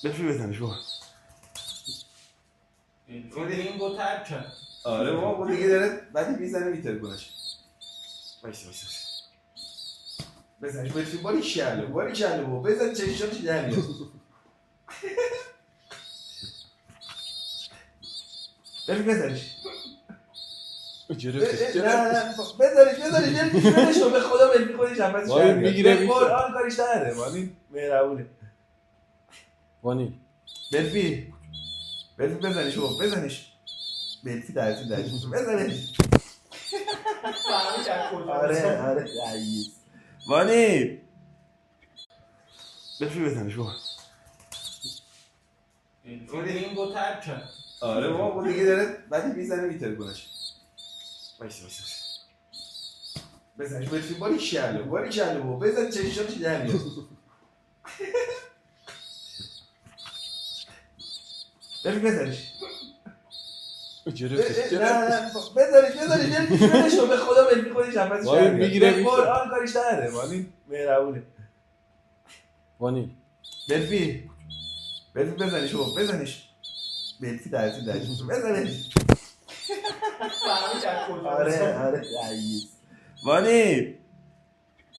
بفری بزنش بابا. رینگو ترک کرد. آره بابا اون دیگه داره بعدی میزنه میتر کنش. وایسا بزنش بفری باری کله بابا بزن چشمش در میاد. بفری بزنش. نه بزنش به خدا بفری خودش هم بس وانی میگیره به قرآن کارش نره وانی مهربونه. وانی بلفی بزنش بابا بزنش. بلفی درسی بزنش. فهمی کرد کجا. آره رئیس. وانی بلفی بزنش بابا. رینگو ترک کرد. آره بابا اون دیگه داره بعدی میزنه میتر کنش. وایسا بزنش بلفی باری کله بابا بزن چشمش در میاد. بلفی بزنش. نه بزنش به خدا بلفی خودش هم بس وانی میگیره به قرآن کارش نره وانی مهربونه. وانی بلفی بزنش بابا بزنش. بلفی درسی بزنش. فهمی کرد کجا. آره رئیس. وانی